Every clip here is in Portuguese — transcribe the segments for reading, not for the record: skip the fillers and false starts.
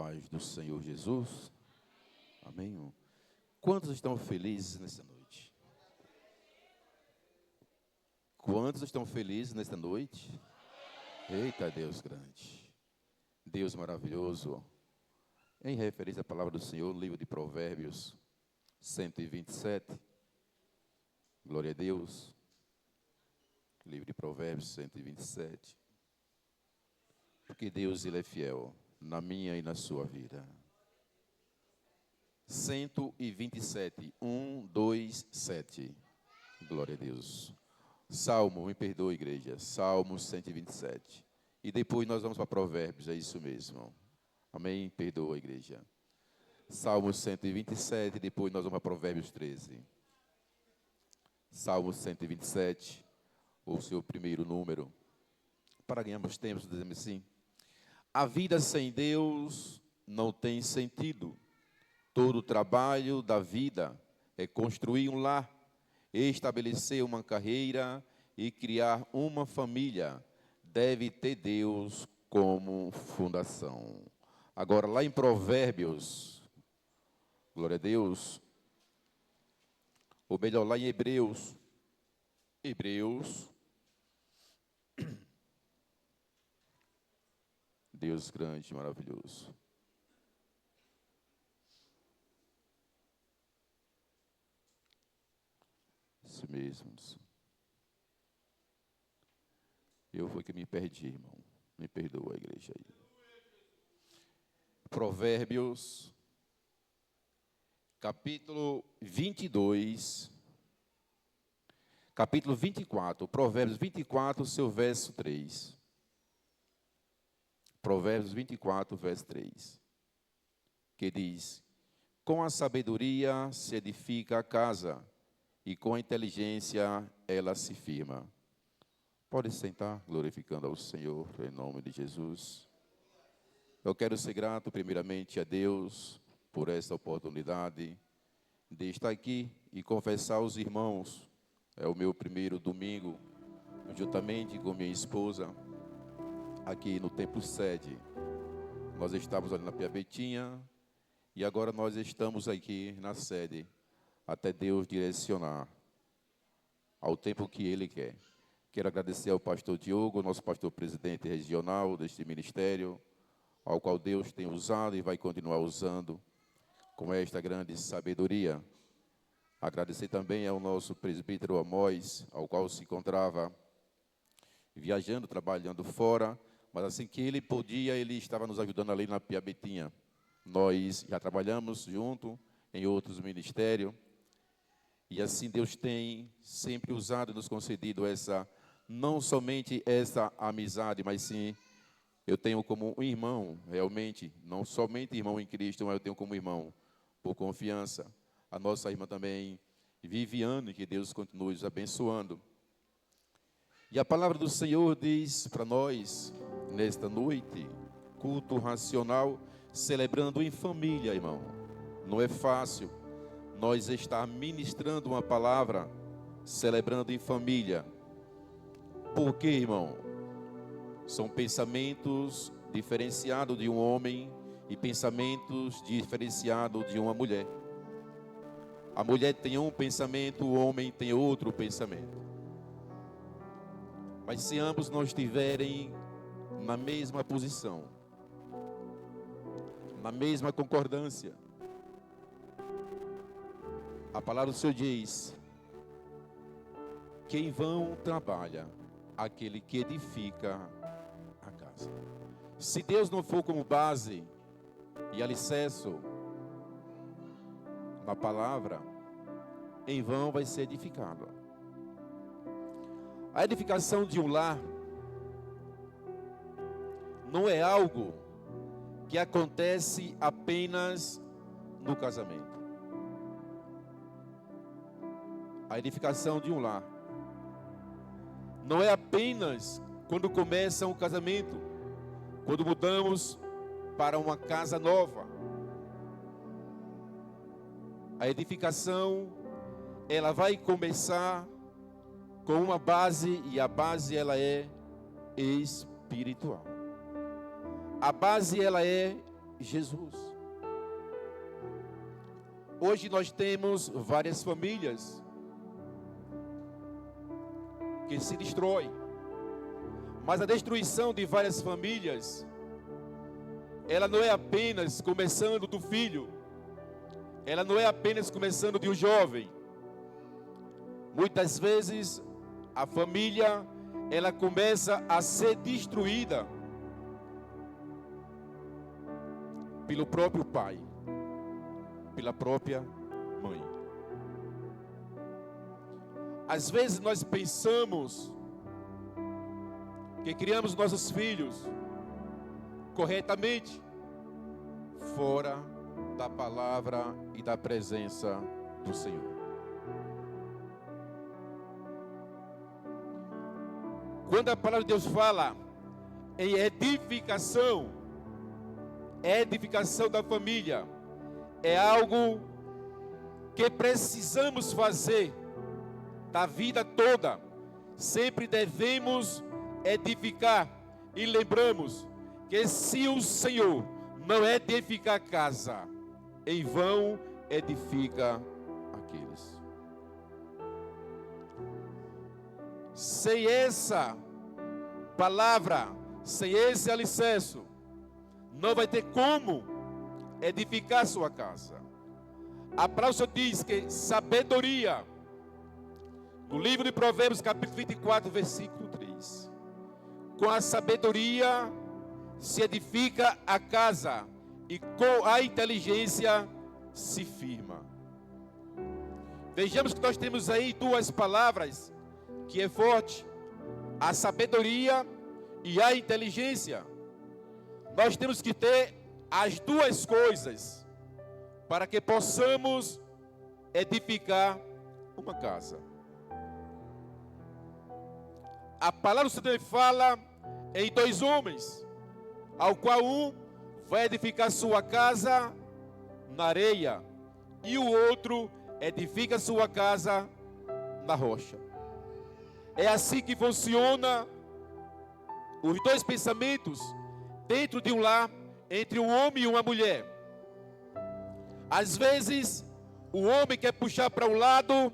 paz do Senhor Jesus. Amém. Quantos estão felizes nesta noite? Quantos estão felizes nesta noite? Eita, Deus grande. Deus maravilhoso. Em referência à palavra do Senhor, no livro de Provérbios 127. Glória a Deus. Livro de Provérbios 127. Porque Deus, Ele é fiel na minha e na sua vida. 127, 1, 2, 7. Glória a Deus. Salmo, me perdoe, igreja. Salmo 127. E depois nós vamos para Provérbios, é isso mesmo. Amém? Perdoa, igreja. Salmo 127, depois nós vamos para Provérbios 13. Salmo 127, o seu primeiro número. Para ganharmos tempo, dizemos assim: a vida sem Deus não tem sentido. Todo o trabalho da vida é construir um lar, estabelecer uma carreira e criar uma família. Deve ter Deus como fundação. Agora, lá em Provérbios, glória a Deus, ou melhor, lá em Hebreus, Deus grande e maravilhoso. Isso mesmo. Eu fui que me perdi, irmão. Me perdoa, a igreja aí. Provérbios, capítulo 22, capítulo 24, Provérbios 24, seu verso 3. Provérbios 24, verso 3, que diz: com a sabedoria se edifica a casa, e com a inteligência ela se firma. Pode sentar, glorificando ao Senhor, em nome de Jesus. Eu quero ser grato, primeiramente, a Deus, por esta oportunidade de estar aqui e confessar aos irmãos. É o meu primeiro domingo, juntamente com minha esposa, aqui no Templo Sede. Nós estávamos ali na Piabetinha e agora nós estamos aqui na sede, até Deus direcionar ao tempo que Ele quer. Quero agradecer ao pastor Diogo, nosso pastor presidente regional deste ministério, ao qual Deus tem usado e vai continuar usando com esta grande sabedoria. Agradecer também ao nosso presbítero Amós, ao qual se encontrava viajando, trabalhando fora, mas assim que ele podia, ele estava nos ajudando ali na Piabetinha. Nós já trabalhamos junto em outros ministérios, e assim Deus tem sempre usado e nos concedido essa, não somente essa amizade, mas sim, eu tenho como um irmão, realmente, não somente irmão em Cristo, mas eu tenho como irmão, por confiança, a nossa irmã também, Viviane, que Deus continue nos abençoando. E a palavra do Senhor diz para nós, nesta noite, culto racional, celebrando em família, irmão. Não é fácil nós estar ministrando uma palavra, celebrando em família. Por quê, irmão? São pensamentos diferenciados de um homem e pensamentos diferenciados de uma mulher. A mulher tem um pensamento, o homem tem outro pensamento. Mas se ambos não estiverem na mesma posição, na mesma concordância, a palavra do Senhor diz: que em vão trabalha aquele que edifica a casa. Se Deus não for como base e alicerce na palavra, em vão vai ser edificado. A edificação de um lar não é algo que acontece apenas no casamento. A edificação de um lar não é apenas quando começa um casamento, quando mudamos para uma casa nova. A edificação, ela vai começar com uma base, e a base ela é espiritual. A base ela é Jesus. Hoje nós temos várias famílias que se destroem. Mas a destruição de várias famílias, ela não é apenas começando do filho. Ela não é apenas começando de um jovem. Muitas vezes a família, ela começa a ser destruída pelo próprio pai, pela própria mãe. Às vezes nós pensamos que criamos nossos filhos corretamente, fora da palavra e da presença do Senhor. Quando a palavra de Deus fala em edificação da família, é algo que precisamos fazer da vida toda. Sempre devemos edificar, e lembramos que se o Senhor não edificar a casa, em vão edifica aqueles. Sem essa palavra, sem esse alicerce, não vai ter como edificar a sua casa. A palavra diz que sabedoria, no livro de Provérbios, capítulo 24, versículo 3. Com a sabedoria se edifica a casa, e com a inteligência se firma. Vejamos que nós temos aí duas palavras que é forte: a sabedoria e a inteligência. Nós temos que ter as duas coisas para que possamos edificar uma casa. A palavra do Senhor fala em dois homens, ao qual um vai edificar sua casa na areia e o outro edifica sua casa na rocha. É assim que funciona os dois pensamentos dentro de um lar, entre um homem e uma mulher. Às vezes o homem quer puxar para um lado,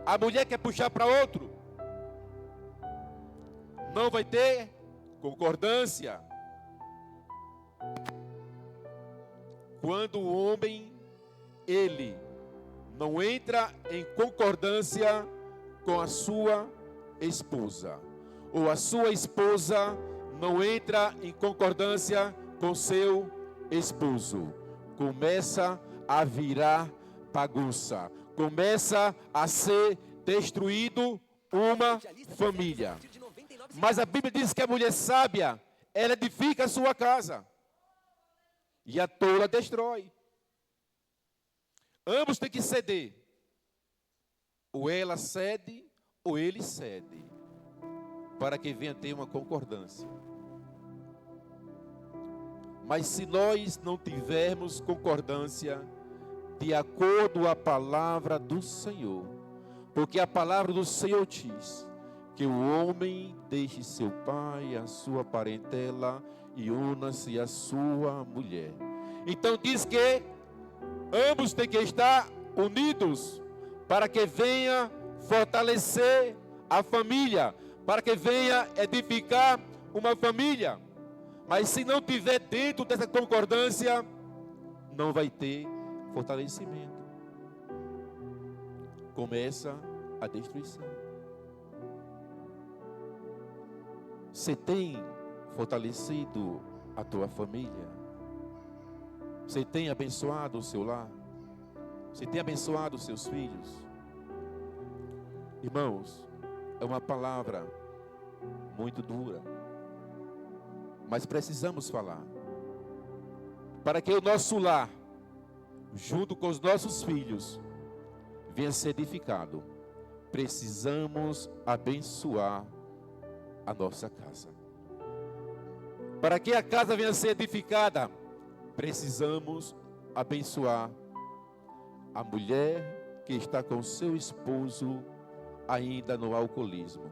a mulher quer puxar para outro. Não vai ter concordância. Quando o homem, ele não entra em concordância com a sua esposa, ou a sua esposa não entra em concordância com seu esposo, começa a virar bagunça, começa a ser destruído uma família. Mas a Bíblia diz que a mulher sábia, ela edifica a sua casa, e a tola destrói. Ambos têm que ceder. Ou ela cede, ou ele cede, para que venha ter uma concordância. Mas se nós não tivermos concordância, de acordo com a palavra do Senhor, porque a palavra do Senhor diz que o homem deixe seu pai, a sua parentela, e una-se à sua mulher. Então diz que ambos têm que estar unidos, para que venha fortalecer a família, para que venha edificar uma família. Mas se não tiver dentro dessa concordância, não vai ter fortalecimento. Começa a destruição. Você tem fortalecido a tua família? Você tem abençoado o seu lar? Você tem abençoado os seus filhos? Irmãos, é uma palavra muito dura, mas precisamos falar, para que o nosso lar, junto com os nossos filhos, venha a ser edificado. Precisamos abençoar a nossa casa. Para que a casa venha a ser edificada, precisamos abençoar a mulher que está com seu esposo ainda no alcoolismo.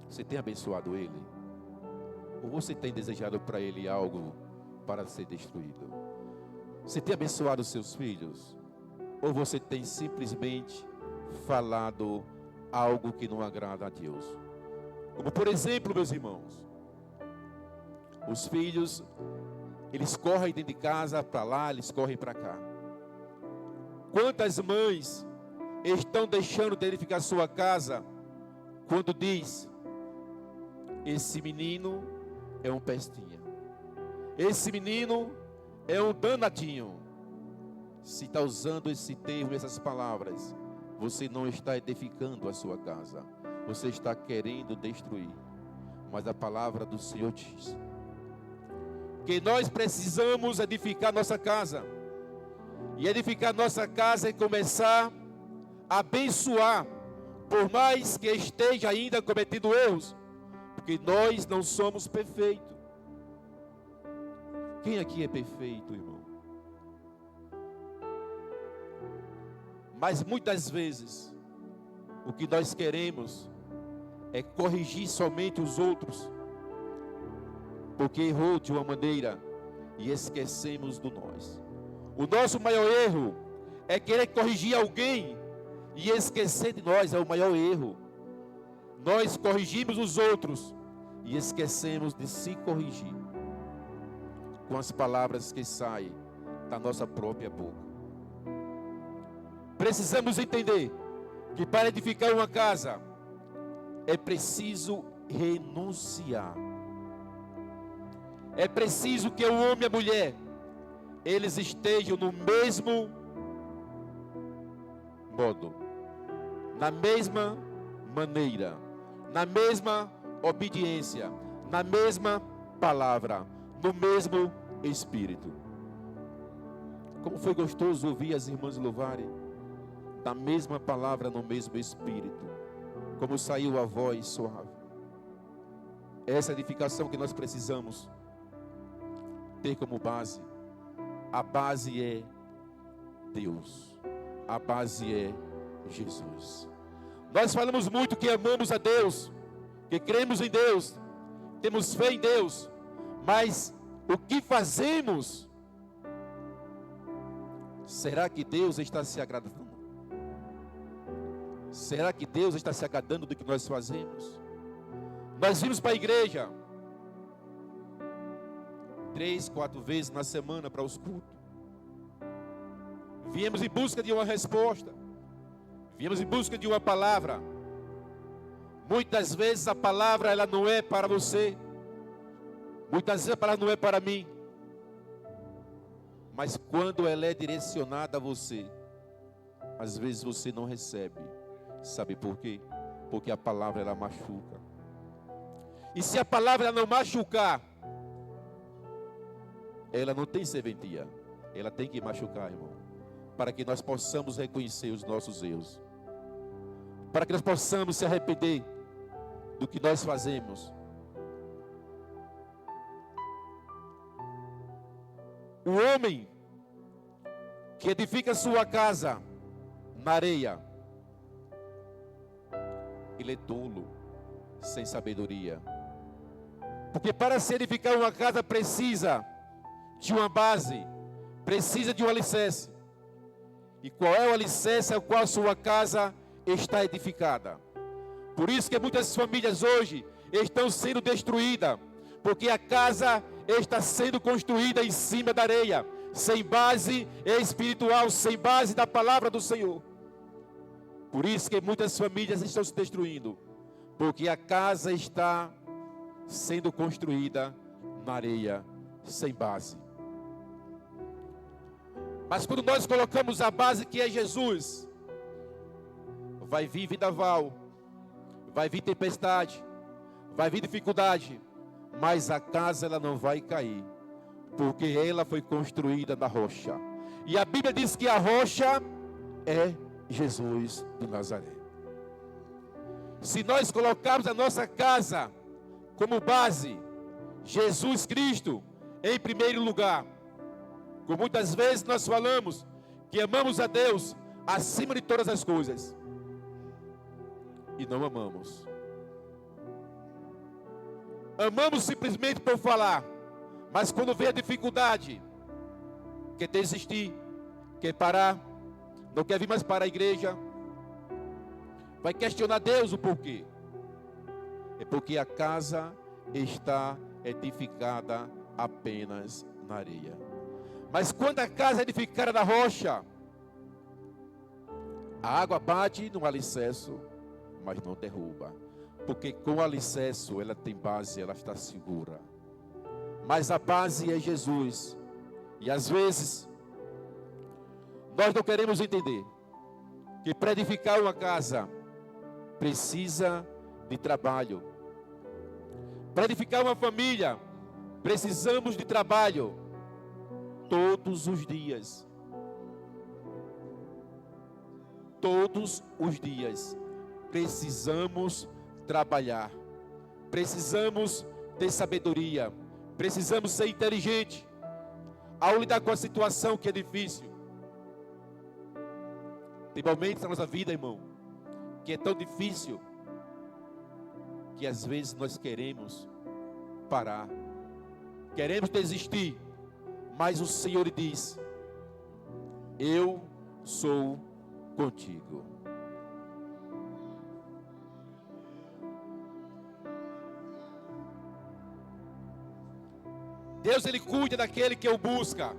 Você tem abençoado ele? Ou você tem desejado para ele algo para ser destruído. Você tem abençoado os seus filhos? Ou você tem simplesmente falado algo que não agrada a Deus? Como por exemplo, meus irmãos, os filhos, eles correm dentro de casa para lá, eles correm para cá. Quantas mães estão deixando de edificar sua casa quando diz: esse menino é um pestinha, esse menino é um danadinho? Se está usando esse termo, essas palavras, você não está edificando a sua casa, você está querendo destruir. Mas a palavra do Senhor diz que nós precisamos edificar nossa casa. E edificar nossa casa é começar a abençoar, por mais que esteja ainda cometendo erros, porque nós não somos perfeitos. Quem aqui é perfeito, irmão? Mas muitas vezes, o que nós queremos é corrigir somente os outros, porque errou de uma maneira e esquecemos do nós. O nosso maior erro é querer corrigir alguém e esquecer de nós, é o maior erro. Nós corrigimos os outros e esquecemos de se corrigir com as palavras que saem da nossa própria boca. Precisamos entender que para edificar uma casa é preciso renunciar. É preciso que o homem e a mulher, eles estejam no mesmo modo, na mesma maneira, na mesma obediência, na mesma palavra, no mesmo espírito. Como foi gostoso ouvir as irmãs louvarem da mesma palavra, no mesmo espírito, como saiu a voz suave. Essa edificação que nós precisamos ter como base. A base é Deus, a base é Jesus. Nós falamos muito que amamos a Deus, que cremos em Deus, temos fé em Deus, mas o que fazemos? Será que Deus está se agradando? Será que Deus está se agradando do que nós fazemos? Nós vimos para a igreja 3, 4 vezes na semana para os cultos. Viemos em busca de uma resposta. Viemos em busca de uma palavra. Muitas vezes a palavra ela não é para você. Muitas vezes a palavra não é para mim. Mas quando ela é direcionada a você, às vezes você não recebe. Sabe por quê? Porque a palavra ela machuca. E se a palavra não machucar, ela não tem serventia. Ela tem que machucar, irmão, para que nós possamos reconhecer os nossos erros, para que nós possamos se arrepender do que nós fazemos. O homem que edifica sua casa na areia, ele é tolo, sem sabedoria. Porque para se edificar uma casa precisa de uma base, precisa de um alicerce. E qual é o alicerce ao qual sua casa está edificada? Por isso que muitas famílias hoje estão sendo destruídas, porque a casa está sendo construída em cima da areia, sem base espiritual, sem base da palavra do Senhor. Por isso que muitas famílias estão se destruindo, porque a casa está sendo construída na areia, sem base. Mas quando nós colocamos a base que é Jesus, vai vir vendaval, vai vir tempestade, vai vir dificuldade, mas a casa ela não vai cair, porque ela foi construída na rocha. E a Bíblia diz que a rocha é Jesus de Nazaré. Se nós colocarmos a nossa casa como base Jesus Cristo em primeiro lugar, como muitas vezes nós falamos que amamos a Deus acima de todas as coisas, e não amamos. Amamos simplesmente por falar, Mas quando vem a dificuldade, quer desistir, quer parar, não quer vir mais para a igreja, vai questionar Deus o porquê. É porque a casa está edificada apenas na areia. Mas quando a casa é edificada na rocha, a água bate no alicerce, mas não derruba. Porque com o alicerce ela tem base, ela está segura. Mas a base é Jesus. E às vezes, nós não queremos entender que para edificar uma casa, precisa de trabalho. Para edificar uma família, precisamos de trabalho. Todos os dias. Todos os dias. Precisamos trabalhar. Precisamos ter sabedoria. Precisamos ser inteligente ao lidar com a situação que é difícil. Tem momentos na nossa vida, irmão, que é tão difícil, que às vezes nós queremos parar, queremos desistir, mas o Senhor diz: eu sou contigo. Deus, Ele cuida daquele que o busca.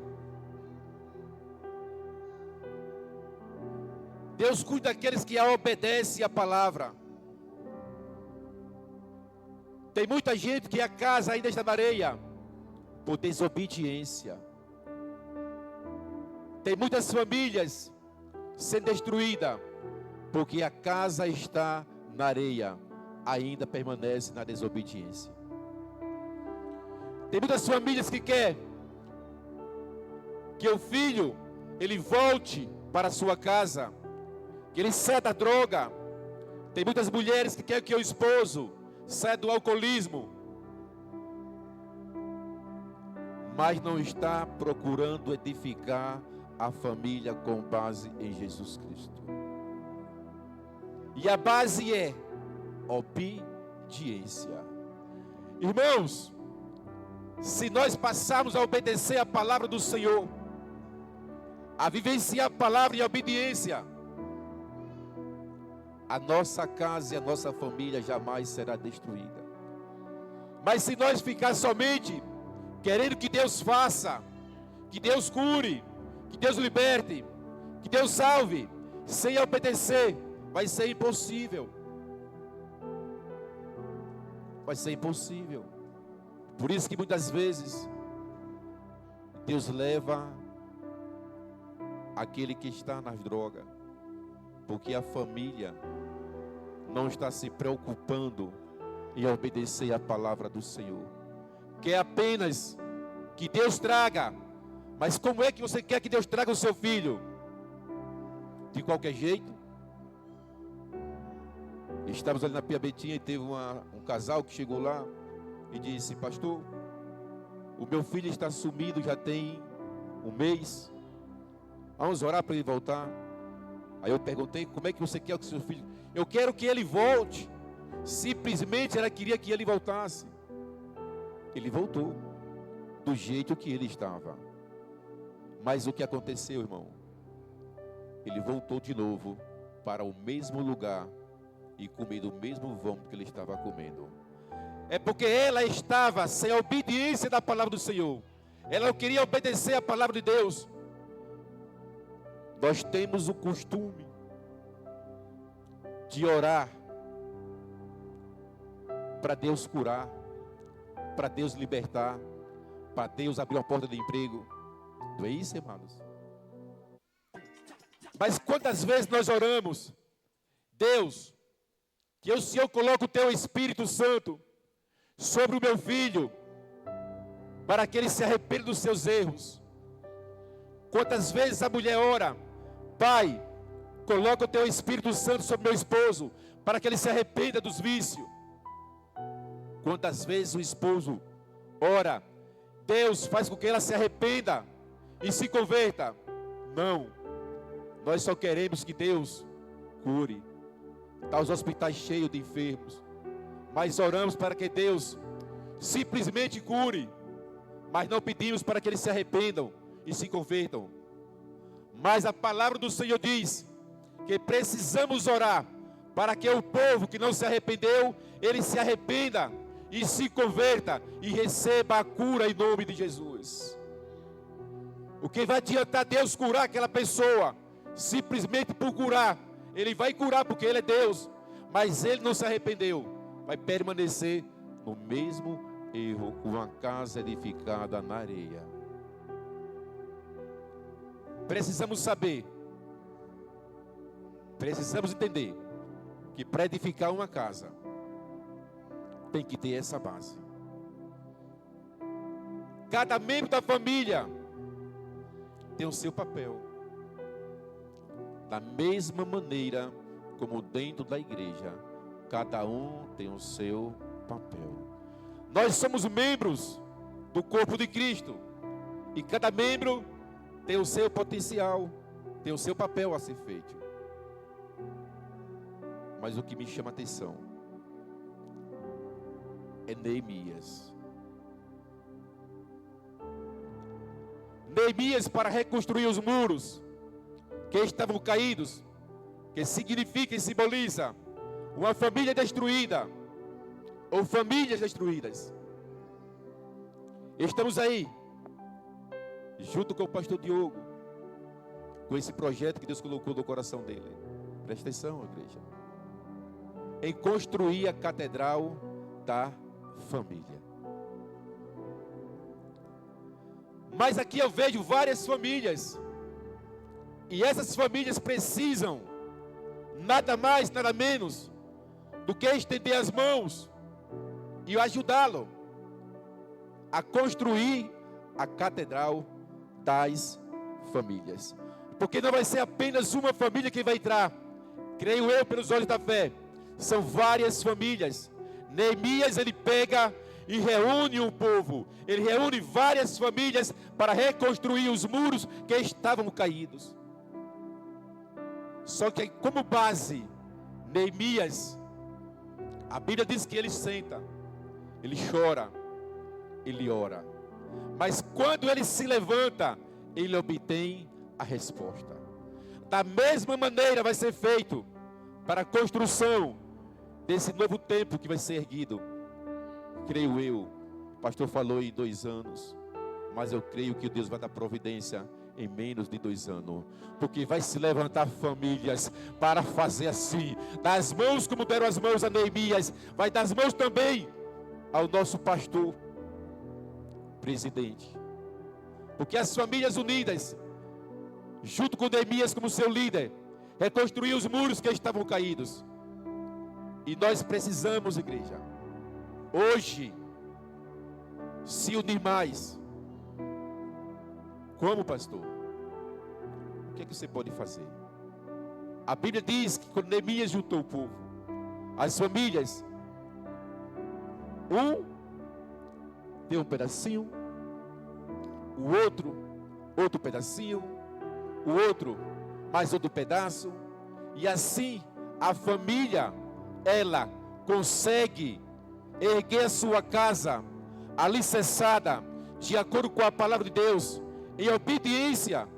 Deus cuida daqueles que obedecem a palavra. Tem muita gente que a casa ainda está na areia por desobediência. Tem muitas famílias sendo destruídas porque a casa está na areia, ainda permanece na desobediência. Tem muitas famílias que querem que o filho ele volte para a sua casa, que ele saia da droga. Tem muitas mulheres que querem que o esposo saia do alcoolismo, mas não está procurando edificar a família com base em Jesus Cristo. E a base é obediência. Irmãos, se nós passarmos a obedecer a palavra do Senhor, a vivenciar a palavra e a obediência, a nossa casa e a nossa família jamais será destruída. Mas se nós ficar somente querendo que Deus faça, que Deus cure, que Deus liberte, que Deus salve, sem obedecer, vai ser impossível. Vai ser impossível. Por isso que muitas vezes Deus leva aquele que está nas drogas, porque a família não está se preocupando em obedecer a palavra do Senhor. Quer apenas que Deus traga, mas como é que você quer que Deus traga o seu filho? De qualquer jeito? Estávamos ali na Pia Betinha e teve um casal que chegou lá e disse: pastor, o meu filho está sumido já tem um mês, vamos orar para ele voltar. Aí eu perguntei: como é que você quer que o seu filho? Eu quero que ele volte. Simplesmente ela queria que ele voltasse. Ele voltou do jeito que ele estava. Mas o que aconteceu, irmão? Ele voltou de novo para o mesmo lugar e comendo o mesmo vômito que ele estava comendo. É porque ela estava sem a obediência da palavra do Senhor. Ela não queria obedecer a palavra de Deus. Nós temos o costume de orar para Deus curar, para Deus libertar, para Deus abrir uma porta de emprego. Não é isso, irmãos? Mas quantas vezes nós oramos: Deus, que o Senhor coloque o teu Espírito Santo sobre o meu filho, para que ele se arrependa dos seus erros. Quantas vezes a mulher ora: Pai, coloca o teu Espírito Santo sobre meu esposo, para que ele se arrependa dos vícios. Quantas vezes o esposo ora: Deus, faz com que ela se arrependa e se converta. Não, nós só queremos que Deus cure. Está os hospitais cheios de enfermos, mas oramos para que Deus simplesmente cure, Mas não pedimos para que eles se arrependam e se convertam. Mas a palavra do Senhor diz que precisamos orar para que o povo que não se arrependeu, ele se arrependa e se converta e receba a cura em nome de Jesus. O que vai adiantar Deus curar aquela pessoa simplesmente por curar? Ele vai curar porque Ele é Deus, mas ele não se arrependeu, vai permanecer no mesmo erro, uma casa edificada na areia. Precisamos saber, precisamos entender que para edificar uma casa tem que ter essa base. Cada membro da família tem o seu papel. Da mesma maneira como dentro da igreja, cada um tem o seu papel. Nós somos membros do corpo de Cristo. E cada membro tem o seu potencial, tem o seu papel a ser feito. Mas o que me chama a atenção é Neemias. Neemias, para reconstruir os muros que estavam caídos, que significa e simboliza uma família destruída, ou famílias destruídas. Estamos aí, junto com o pastor Diogo, com esse projeto que Deus colocou no coração dele. Presta atenção, igreja. Em construir a catedral da família. Mas aqui eu vejo várias famílias. E essas famílias precisam, nada mais, nada menos, do que estender as mãos e ajudá-lo a construir a catedral das famílias. Porque não vai ser apenas uma família que vai entrar, creio eu pelos olhos da fé, são várias famílias. Neemias, ele pega e reúne um povo, ele reúne várias famílias para reconstruir os muros que estavam caídos. Só que como base, Neemias, a Bíblia diz que ele senta, ele chora, ele ora. Mas quando ele se levanta, ele obtém a resposta. Da mesma maneira vai ser feito para a construção desse novo templo que vai ser erguido. Creio eu, o pastor falou em 2 anos, mas eu creio que Deus vai dar providência em menos de 2 anos, porque vai se levantar famílias para fazer assim, dar as mãos como deram as mãos a Neemias, vai dar as mãos também ao nosso pastor presidente, porque as famílias unidas, junto com Neemias como seu líder, reconstruiu os muros que estavam caídos. E nós precisamos, igreja, hoje, se unir mais. Como, pastor? O que é que você pode fazer? A Bíblia diz que quando Neemias juntou o povo, as famílias, um deu um pedacinho, o outro pedacinho, o outro mais outro pedaço, e assim a família, ela consegue erguer a sua casa alicerçada de acordo com a palavra de Deus, em obediência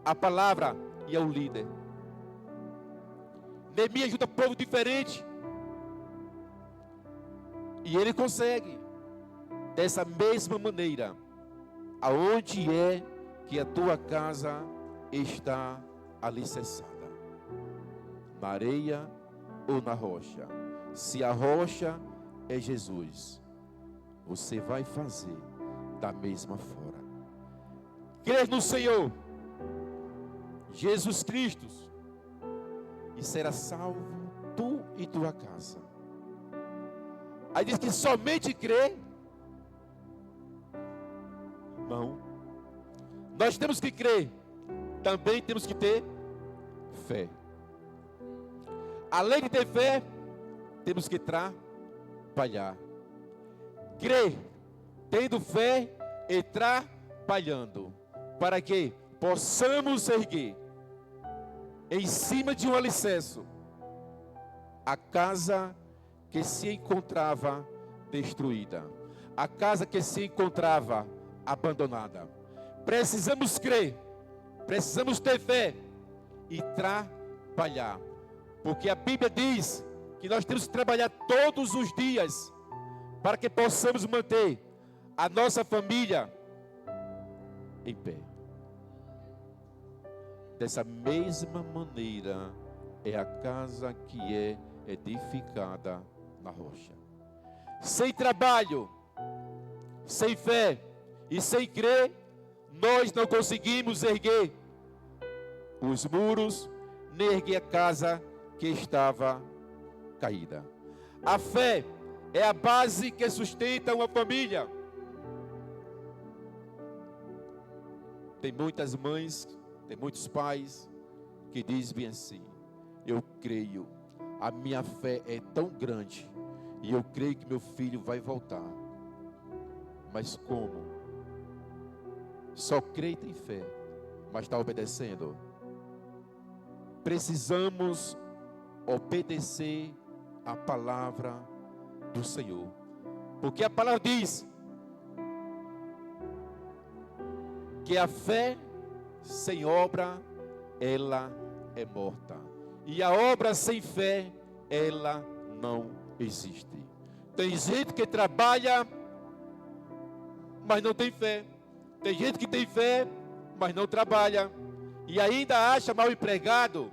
à palavra e ao líder. Neemias ajuda povo diferente, e ele consegue dessa mesma maneira. Aonde é que a tua casa está alicerçada? Na areia ou na rocha? Se a rocha é Jesus, você vai fazer da mesma forma. Crer no Senhor Jesus Cristo e será salvo tu e tua casa. Aí diz que somente crer? Não. Nós temos que crer, também temos que ter fé. Além de ter fé, temos que trabalhar. Crer, tendo fé e trabalhando, para que possamos erguer em cima de um alicerce a casa que se encontrava destruída, a casa que se encontrava abandonada. Precisamos crer, precisamos ter fé e trabalhar. Porque a Bíblia diz que nós temos que trabalhar todos os dias para que possamos manter a nossa família em pé. Dessa mesma maneira é a casa que é edificada na rocha. Sem trabalho, sem fé e sem crer, nós não conseguimos erguer os muros, nem erguer a casa que estava caída. A fé é a base que sustenta uma família. Tem muitas mães, tem muitos pais que dizem bem assim: eu creio, a minha fé é tão grande e eu creio que meu filho vai voltar. Mas como? Só crê e tem fé, mas está obedecendo? Precisamos obedecer a palavra do Senhor, porque a palavra diz que a fé sem obra, ela é morta, e a obra sem fé, ela não existe. Tem gente que trabalha, mas não tem fé. Tem gente que tem fé, mas não trabalha, e ainda acha mal empregado.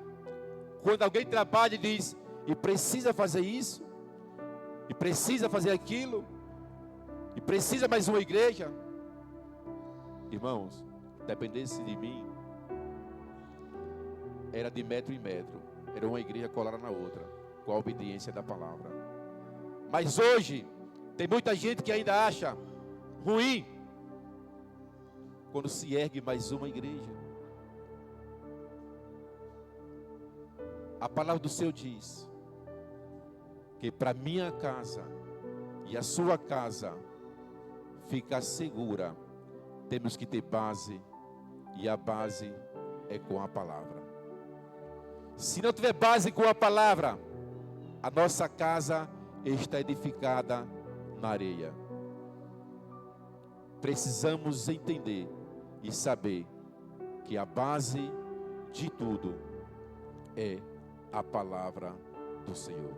Quando alguém trabalha e diz, e precisa fazer isso, e precisa fazer aquilo, e precisa mais uma igreja. Irmãos, dependesse de mim, era de metro em metro, era uma igreja colada na outra, com a obediência da palavra. Mas hoje, tem muita gente que ainda acha ruim quando se ergue mais uma igreja. A palavra do Senhor diz que para minha casa e a sua casa ficar segura, temos que ter base, e a base é com a palavra. Se não tiver base com a palavra, a nossa casa está edificada na areia. Precisamos entender e saber que a base de tudo é a palavra do Senhor.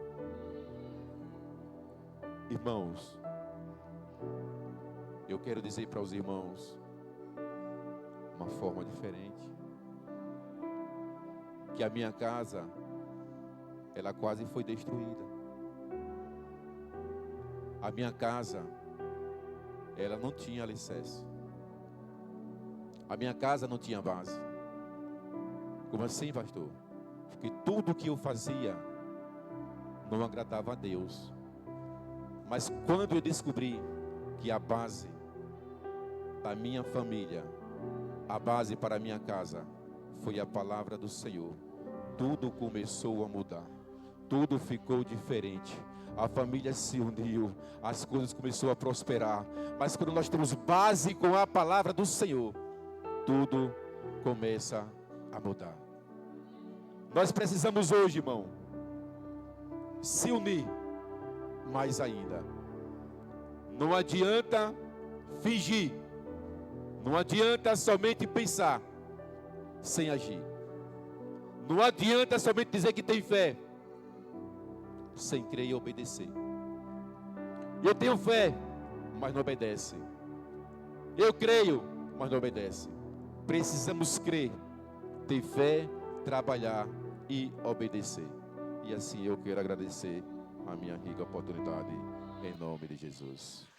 Irmãos, eu quero dizer para os irmãos uma forma diferente, que a minha casa, ela quase foi destruída. A minha casa, ela não tinha alicerce. A minha casa não tinha base. Como assim, pastor? Porque tudo que eu fazia não agradava a Deus. Mas quando eu descobri que a base da minha família, a base para a minha casa, foi a palavra do Senhor, tudo começou a mudar. Tudo ficou diferente. A família se uniu, as coisas começaram a prosperar. Mas quando nós temos base com a palavra do Senhor, tudo começa a mudar. Nós precisamos hoje, irmão, se unir mais ainda. Não adianta fingir. Não adianta somente pensar sem agir. Não adianta somente dizer que tem fé sem crer e obedecer. Eu tenho fé, mas não obedece. Eu creio, mas não obedece. Precisamos crer, ter fé, trabalhar e obedecer. E assim eu quero agradecer a minha rica oportunidade, em nome de Jesus.